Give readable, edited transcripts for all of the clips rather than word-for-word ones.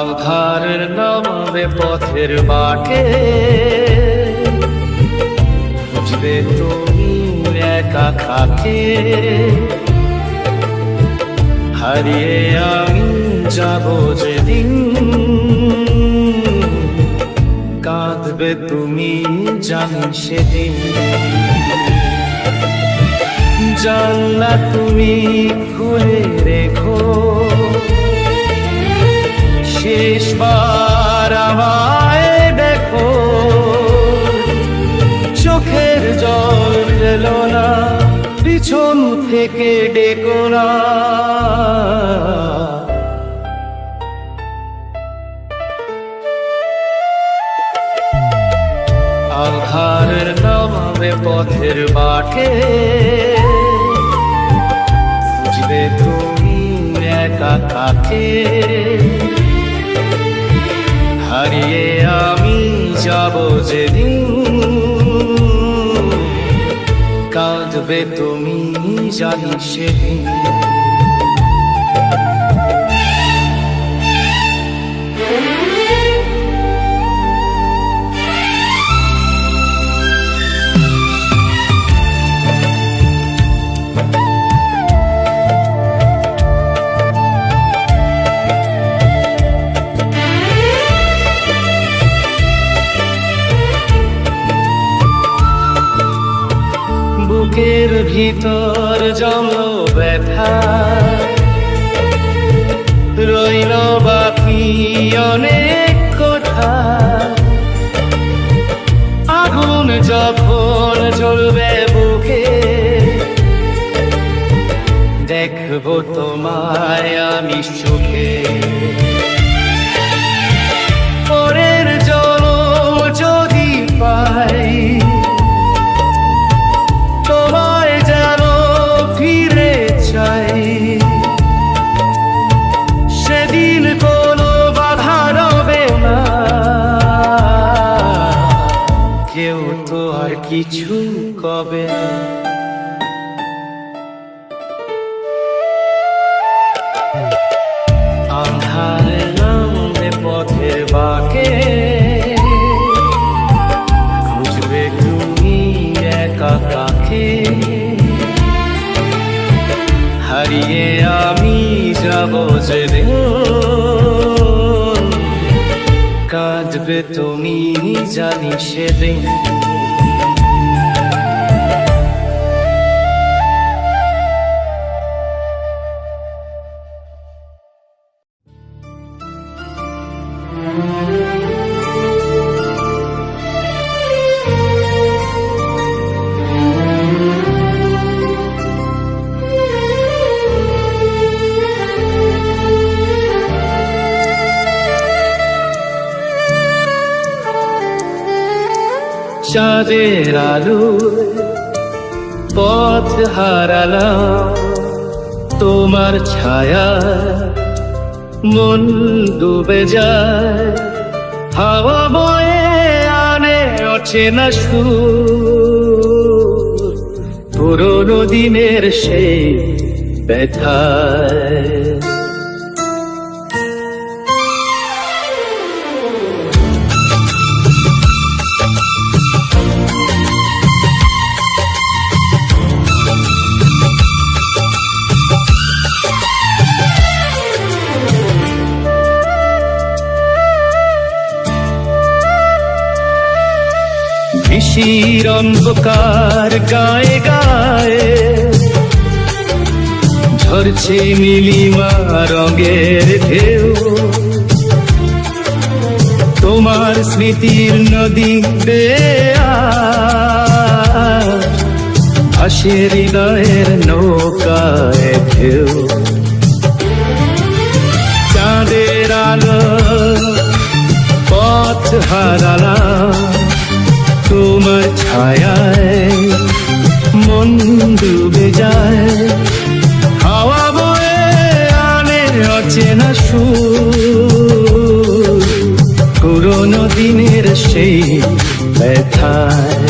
আধারের নামবে পথের বাটে, বুঝবে তুমি একা কাকে। হারিয়ে আমি যাব যেদিন, কাঁদবে তুমি জানি সেদিন। জানলা তুমি খুলে রেখো, শেষবার আমায় দেখো। চোখের জল ফেলো না, পিছন থেকে ডেকো না। আধারের নামবে পথের বাটে, বুঝবে তুমি একা কাকে। হারিয়ে আমি যাব যেদিন, কাঁদবে তুমি জানি সেদিন। বুকের ভিতর জমলো ব্যথা, রইল বাকি অনেক কথা। আগুন যখন জ্বলবে বুকে, দেখবো তোমায় আমি সুখে। পরের জন্ম যদি পাই, তোমায় যেন ফিরে চাই। সেদিন কোনো বাধা রবে না, কেউ তো আর কিছু কবে না। আন্ধারে নামবে পথের বাঁকে, খুঁজবে তুমি একা কাকে। হারিয়ে আমি যাব যেদিন, কাঁদবে তুমি জানি সেদিন। চাঁদের আলো পথ হারালাম, তোমার ছায়া মন ডুবে যায়। হাওয়া বয়ে আনে অচেনা সুর, পুরোনো দিনের সেই ব্যথায়। শির অন্ধকার গায়ে গায়ে ঝরছে নীলিমা রঙের ঢেউ। তোমার স্মৃতির নদী ভাসে হৃদয়ের নৌকায় ঢেউ। চাঁদের আলো পথ হারালাম, তোমার ছায়ায় মন ডুবে যায়। হাওয়া বয়ে আনে অচেনা সুর, পুরোনো দিনের সেই ব্যথায়।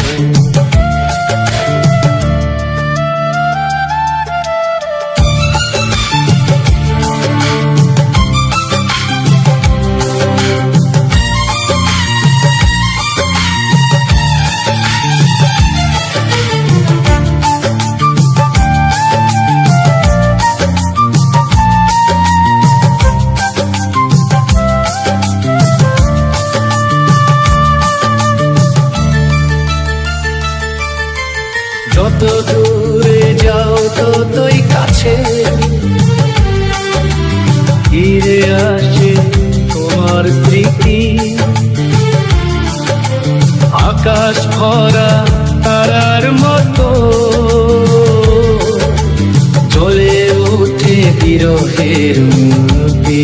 আকাশ ভরা তারার মতো জ্বলে ওঠে বিরহের মূর্তি।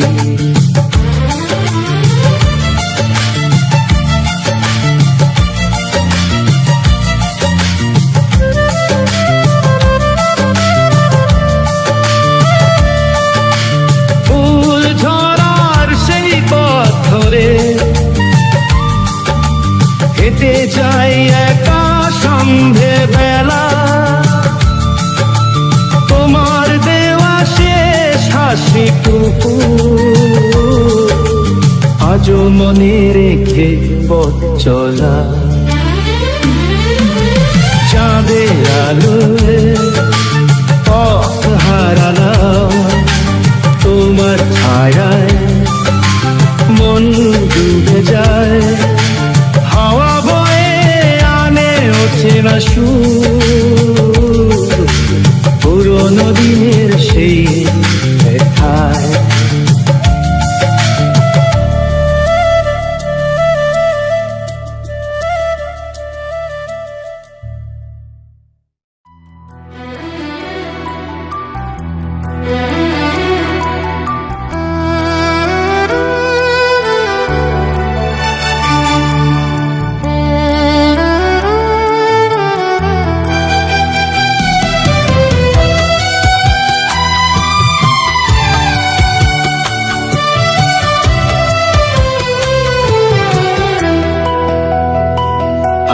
ফুল ঝরার সেই পথ ধরে হেঁটে যাই একা সন্ধে বেলা, তোমার দেওয়া শেষ হাসিটুকু আজও মনে রেখে পথ চলা। চাঁদের আলোয় পথ হারালাম, তোমার ছায়ায় মন ডুবে যায়। হাওয়া বয়ে আনে অচেনা সুর, পুরোনো দিনের সেই ব্যথায়।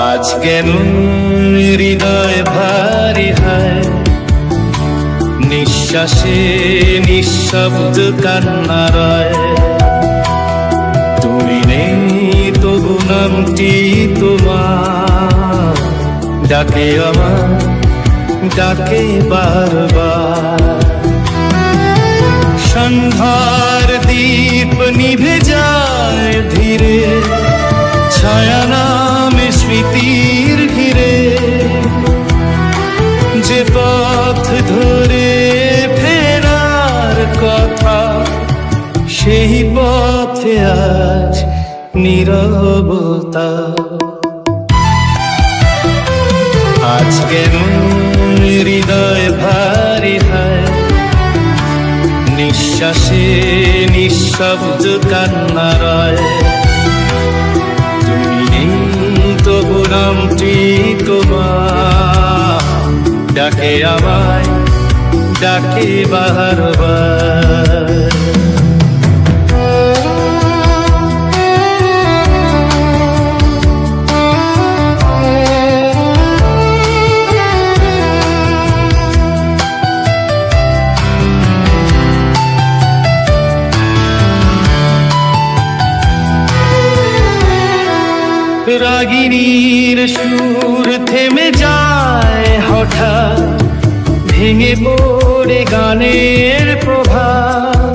আজ কেন হৃদয় ভারী হয়, নিঃশ্বাসে নিঃশব্দ কান্না রয়। তুমি নেই তবু নামটি তোমার ডাকে আমার, ডাকে বারবার। সন্ধ্যার দীপ নিভে যায় ধীরে, ছায়া নামে স্মৃতির ঘিরে। যে পথ ধরে ফেরার কথা, সেই পথে আজ নীরবতা। আজ কেন হৃদয় ভারী হয়, নিঃশ্বাসে নিঃশব্দ কান্না রয়। তবু নামটি তোমার ডাকে আমায়, ডাকে বারবার। রাগিনীর সুর থেমে যায় হঠাৎ, ভেঙে পড়ে গানের প্রভাব।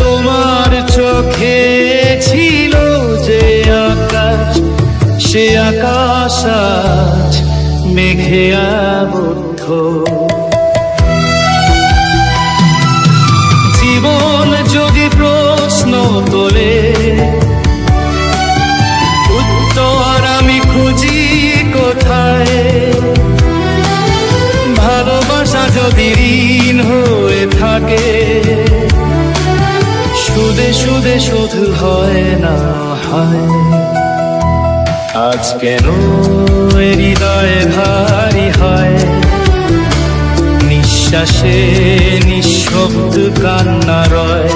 তোমার চোখে ছিল যে আকাশ, সে আকাশ আজ মেঘে আবদ্ধ। জীবন যদি প্রশ্ন তোলে, উত্তর আমি খুঁজি কোথায়। ভালোবাসা যদি ঋণ হয়ে থাকে, সুদে সুদে শুধু হয় না হয়। আজ কেন হৃদয় ভারী হয়, নিঃশ্বাসে নিঃশব্দ কান্না রয়।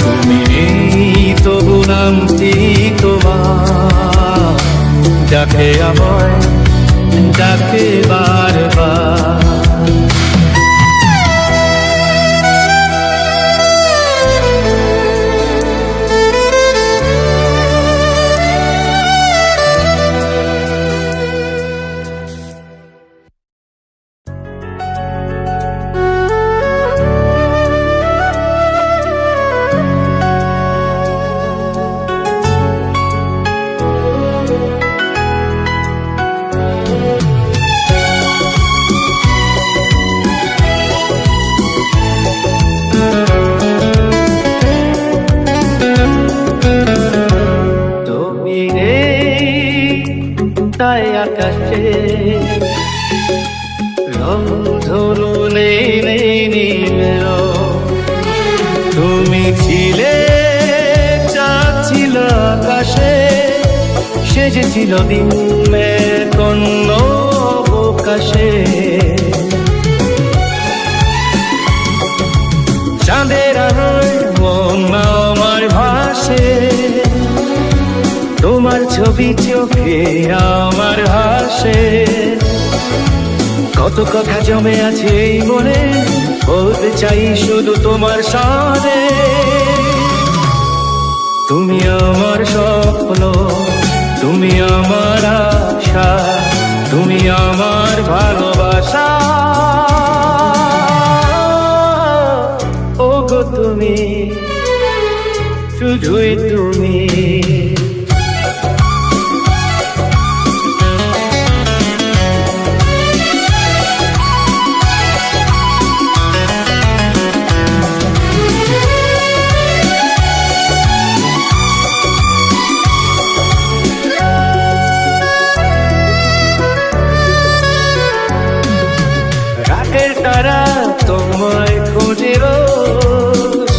তুমি তবু নামটি তোমার ডাকে আমায়, ডাকে বারবার। আকাশে রং ধনু নেমের তুমি ছিলে চাঁদ ছিল আকাশে সেজেছিল দিনের কন্ন অবকাশে চাঁদের আলোয় মন আমার ভাসে তোমার ছবি চোখে আমার হাসে কত কথা জমে আছে এই মনে বলতে চাই শুধু তোমার সাথে তুমি আমার স্বপ্ন তুমি আমার আশা তুমি আমার ভালোবাসা ওগো তুমি শুধুই তুমি তারা তোমায় খোঁজে রোজ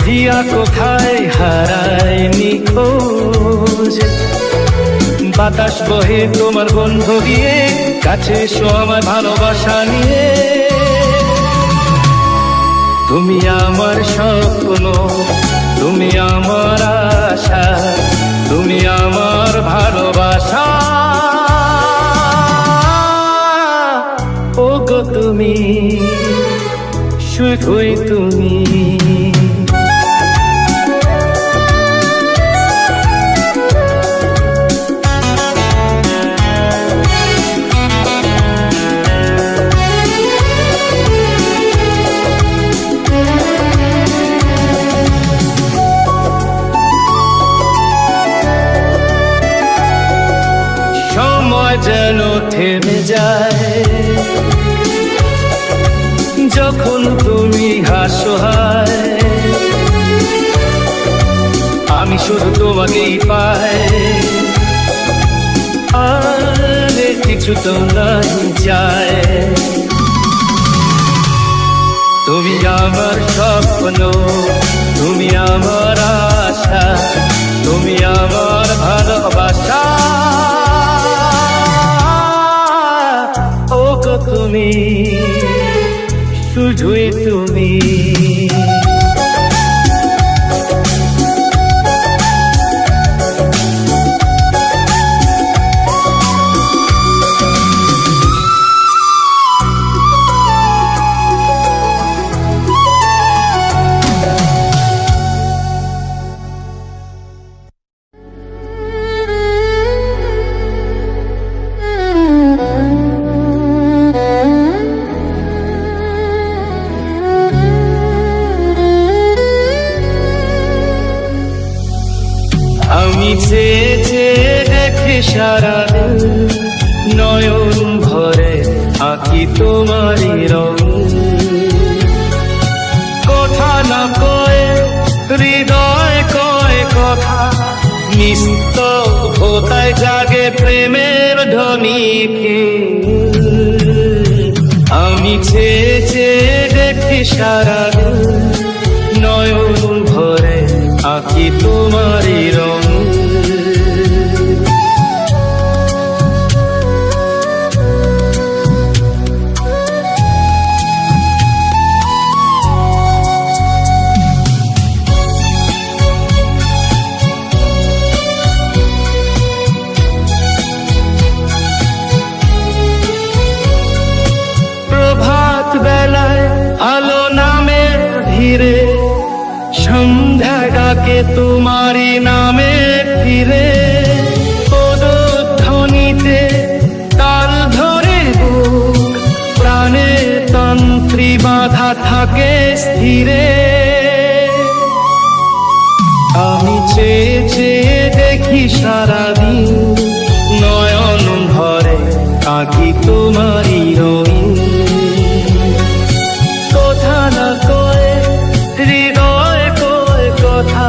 দিয়া কোথায় হারায়নি খোঁজ বাতাস বহে তোমার গন্ধ দিয়ে কাছে এসো আমার ভালোবাসা নিয়ে তুমি আমার স্বপ্ন তুমি আমার আশা তুমি আমার ভালোবাসা ওগো তুমি শুধুই তুমি সময় যেন থেমে যায় যখন তুমি হাসো হায় আমি শুধু তোমাকেই পাই আর কিছু তো নাই যায় তুমি আমার স্বপ্ন তুমি আমার আশা তুমি আমার ভালোবাসা ওগো তুমি শুধুই তুমি আমি চেয়ে দেখে সারাদিন নয়ন ভরে আঁকি তোমারই রং কথা না কয়ে হৃদয় কয় কথা নিস্তব্ধতায় জাগে প্রেমের ধ্বনিকে আমি চেয়ে দেখে সারাদিন নয়ন ভরে আঁকি তোমারই রং প্রভাত বেলায় আলো নামে ধীরে সন্ধ্যা ডাকে তোমারই নামে ফিরে পদধ্বনিতে তাল ধরে বুক প্রাণে তন্ত্রী বাঁধা থাকে স্থিরে আমি চেয়ে চেয়ে দেখি সারাদিন নয়ন ভরে আঁকি তোমারই রঙিন কথা না কয়ে হৃদয় কয় কথা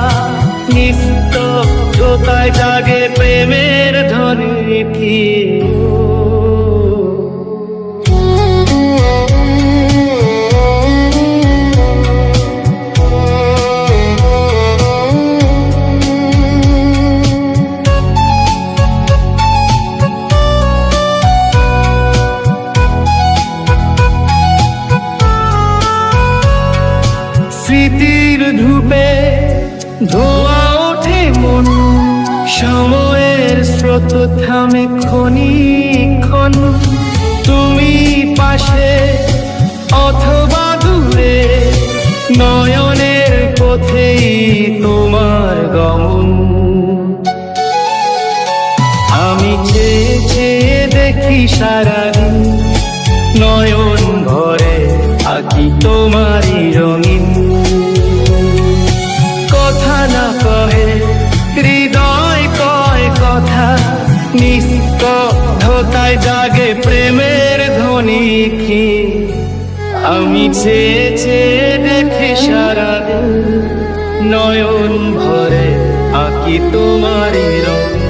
নিস্তব্ধতায় জাগে প্রেমের ধ্বনি কি স্মৃতির ধূপে ধোয়া ওঠে মন, সময়ের স্রোত থামে ক্ষণিক্ষণ। তুমি পাশে অথবা দূরে, নয়নের পথেই তোমার গমন। আমি চেয়ে চেয়ে দেখি সারাদিন, নয়ন ভরে আঁকি তোমারই রঙিন। কথা না কহে হৃদয় কয় কথা, নিস্তব্ধতায় জাগে প্রেমের ধ্বনি কি। আমি চেয়ে চেয়ে দেখি সারাদিন, নয়ন ভরে আঁকি তোমারই রঙিন।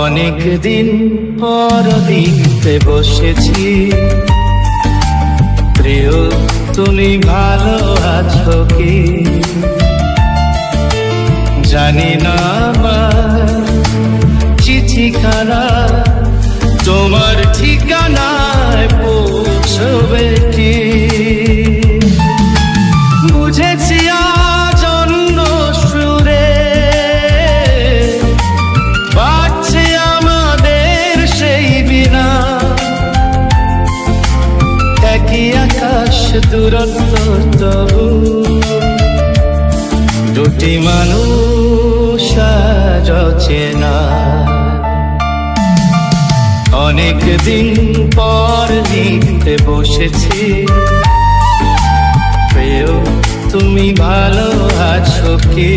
অনেক দিন পর দেখতে বসেছি, প্রিয় তুমি ভালো আছো কি। জানি না আমার চিঠিখানা তোমার ঠিকানায় পৌঁছবে কি। বুঝেছি আজ অন্য সুরে বাজছে আমাদের সেই বিনা। একই আকাশ দূরত্ব তবু, দুটি মানুষ আজ অচেনা। অনেক দিন পর লিখতে বসেছি, প্রিয় তুমি ভালো আছো কি।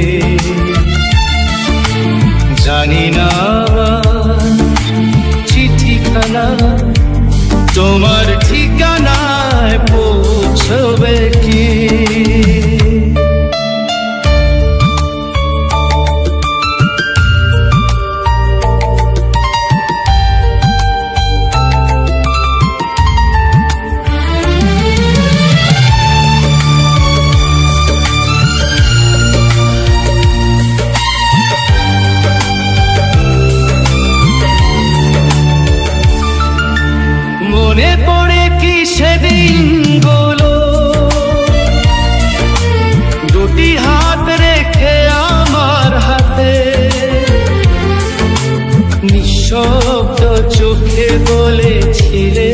জানি না আমার চিঠিখানা তোমার ঠিকানায় পৌঁছবে কি। মনে পড়ে কি সেদিন গুলো, দুটি হাত রেখে আমার হাতে, নিঃশব্দ চোখে বলেছিলে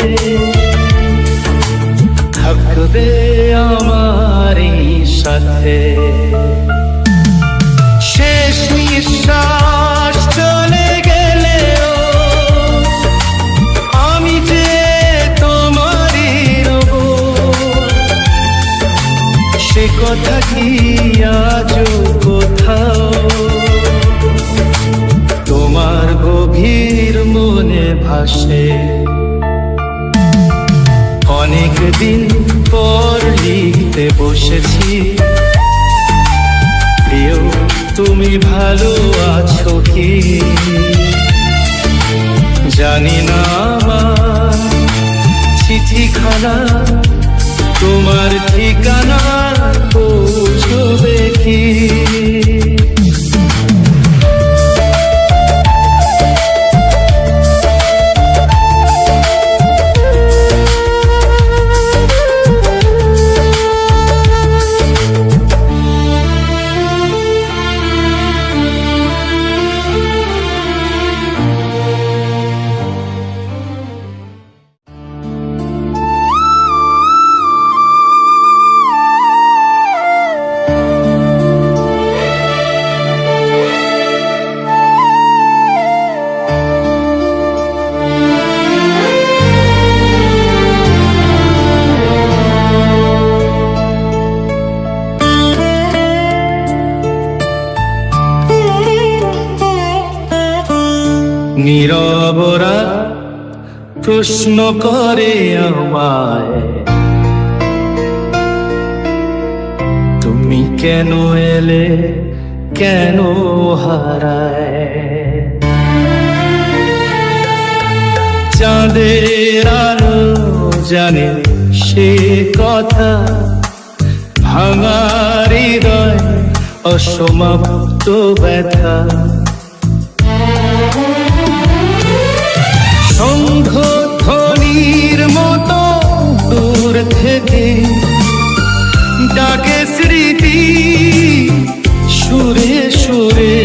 থাকবে আমারই সাথে। শেষ নিঃশ্বাস চলে গেলেও আমি যে তোমারই রব, সে কথা কি আজও কোথাও তোমার গভীর মনে ভাসে। অনেক দিন পর লিখতে বসেছি, প্রিয় তুমি ভালো আছো কি। জানি না আমার চিঠিখানা তোমার ঠিকানা পৌঁছবে কি। নীরবরা প্রশ্ন করে আমায়, তুমি কেন এলে, কেন হারায়। চাঁদের আলো জানে সে কথা, ভাঙা হৃদয় অসমাপ্ত ব্যথা। শঙ্খধ্বনির মতো দূর থেকে ডাকে স্মৃতি, সুরে সুরে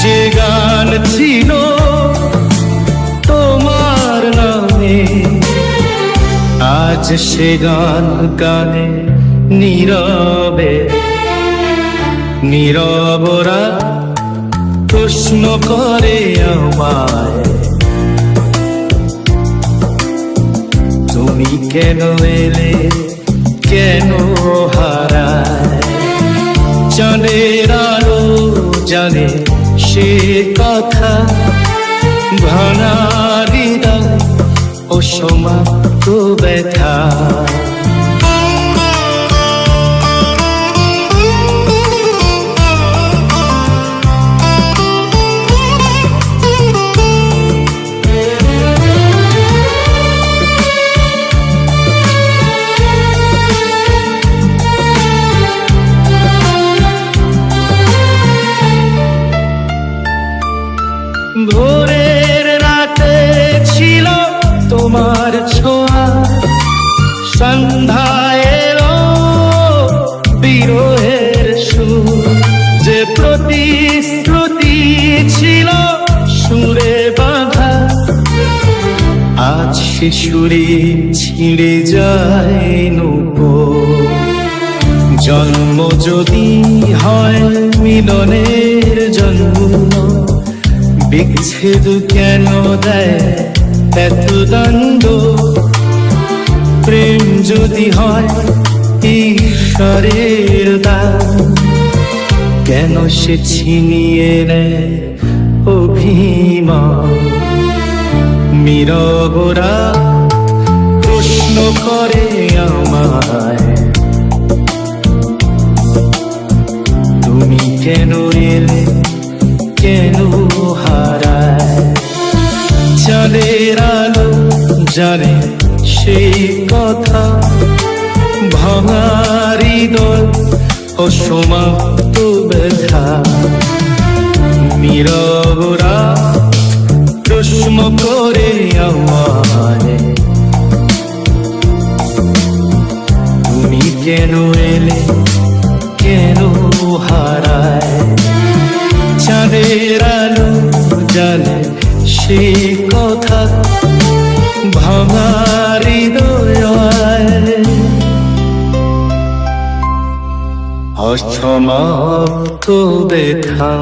যে গান ছিল তোমার নামে, আজ সে গান গানে নীরবে। নীরবরা প্রশ্ন করে আমায়, তুমি কেন এলে, কেন হারায়। চাঁদের আলো জানে সে কথা, ভাঙা হৃদয় অসমাপ্ত ব্যথা। ভোরের রাতে ছিল তোমার ছোঁয়া, সন্ধ্যায় এলো বিরহের সুর, যে প্রতিশ্রুতি ছিল সুরে বাঁধা, আজ সে সুরে ছিঁড়ে যায় নূপুর। জন্ম যদি হয় মিলনের জন্ম, বিচ্ছেদ কেন দেয় এত দ্বন্দ্ব। প্রেম যদি হয় ঈশ্বরের দান, কেন সে ছিনিয়ে নেয় অভিমান। নীরবরা প্রশ্ন করে আমায়, তুমি কেন এলে, কেন হারায়। চাঁদের আলো জানে সেই কথা, ভাঙা হৃদয় অসমাপ্ত ব্যথা। নীরবরা প্রশ্ন করে আমায়, তুমি কেন এলে, কেন হারায়। চাঁদের আলো জানে সে কথা, ভাঙা হৃদয় অসমাপ্ত ব্যথা।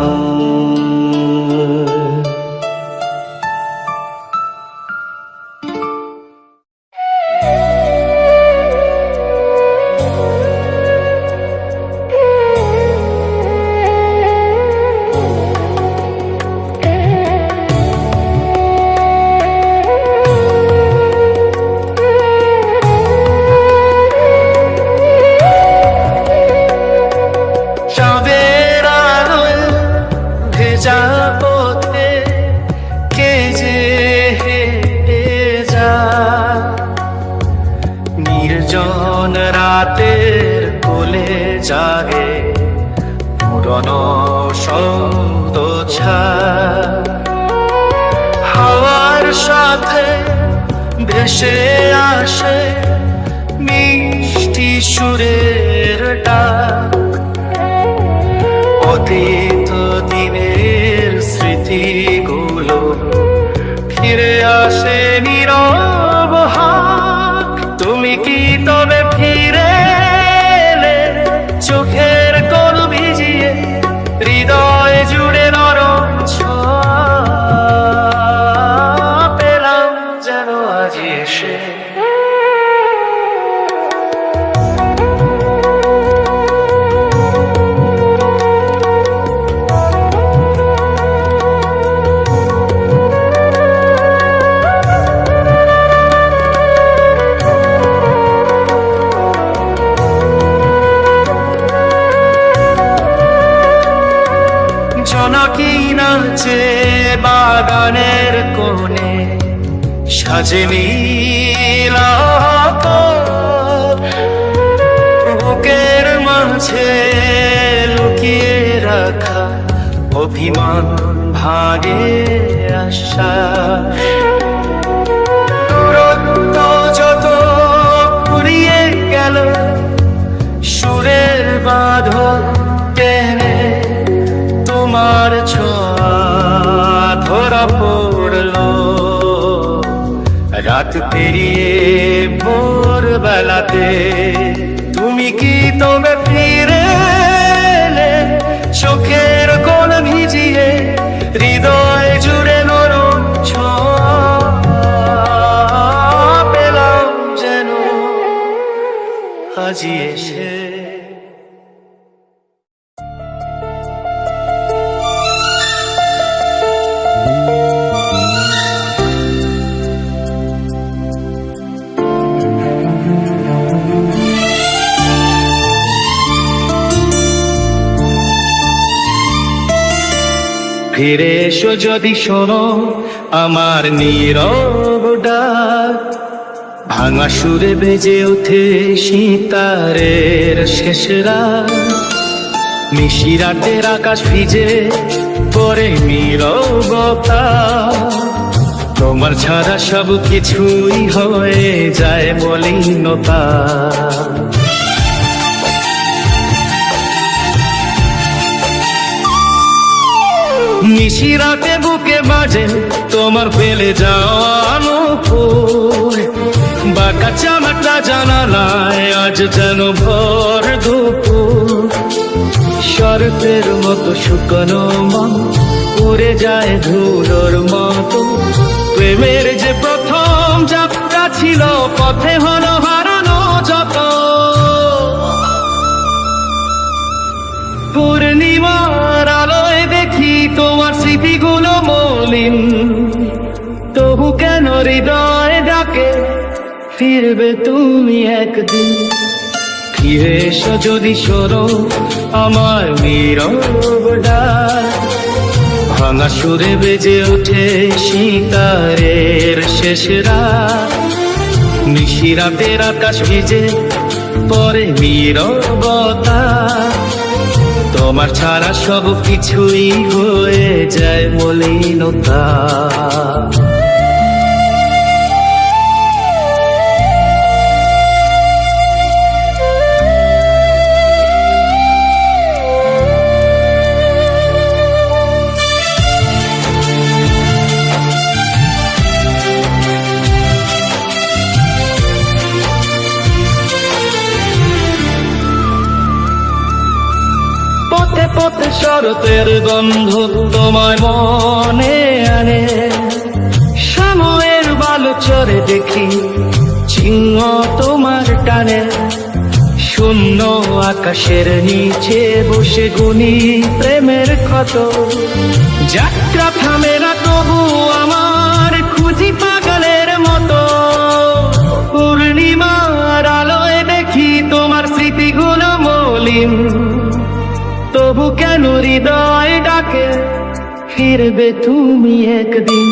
নির্জন রাতের কোলে জাগে পুরনো শব্দ হাওয়ার সাথে ভেসে আসে মিষ্টি সুরের ডাক। অতীত দিনের স্মৃতিগুলো ফিরে আসে নীরব হাক। তুমি কি তবে ফিরে এলে চোখের কোল ভিজিয়ে, হৃদয় জুড়ে নরম ছোঁয়া পেলাম যেন আজ এসে। নাচে বাগানের কোণে, সাজে নীল আকাশ, বুকের মাঝে লুকিয়ে রাখা অভিমান ভাগে আশ্বাস। দূরত্ব যত ফুরিয়ে গেল, সুরের বাঁধন টেনে তোমার ছোঁয়া ধরা পড়লো। রাত পেরিয়ে ভোর বেলাতে তুমি কি তবে ফিরে এলে, চোখের কোণ ভিজিয়ে হৃদয় জুড়ে নরম ছোঁয়া পেলাম যেন আজি এসে। ফিরে এসো যদি শোনো আমার নীরব ডাক, ভাঙা সুরে বেজে ওঠে সিতারের শেষ রাত। নিশি রাতের আকাশ ভিজে পরে নীরবতা, তোমার ছাড়া সব কিছুই হয়ে যায় মলিনতা। নিশি রাতে বুকে বাজে তোমার ফেলে যাওয়ানো ফুল, বাঁকা চামাটা জানালায় আজ যেন ভর দুপুর। শরতের মতো শুকনো মন উড়ে যায় ধুলোর মতো, প্রেমের যে প্রথম যাত্রা ছিল পথে হলো হারানো যত। পূর্ণিমার আলোয় দেখি তোমার স্মৃতিগুলো মলিন, তবু কেন হৃদয় ডাকে ফিরবে তুমি একদিন। ফিরে এসো যদি শোনো আমার নীরব ডাক, ভাঙা সুরে বেজে ওঠে সিতারের শেষ রাত। নিশি রাতের আকাশ ভিজে পরে নীরবতা, তোমার ছাড়া সব কিছুই হয়ে যায় মলিনতা। পথে পথে শরতের গন্ধ তোমায় মনে আনে, সময়ের বালুচরে দেখি চিহ্ন তোমার টানে। শূন্য আকাশের নিচে বসে গুনি প্রেমের ক্ষত, যাত্রা থামে না তবু আমার খুঁজি পাগলের মতো। পূর্ণিমার আলোয় দেখি তোমার স্মৃতিগুলো মলিন, তবু কেন হৃদয় ডাকে ফিরবে তুমি একদিন।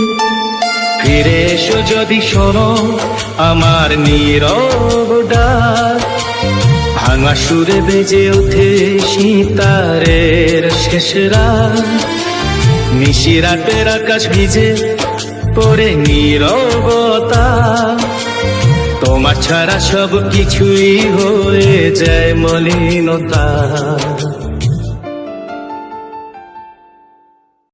ফিরে এসো যদি শোনো আমার নীরব ডাক, ভাঙা সুরে বেজে ওঠে সিতারের শেষ রাত। নিশি রাতের আকাশ ভিজে পড়ে নীরবতা, তোমার ছাড়া সব কিছুই হয়ে যায় মলিনতা।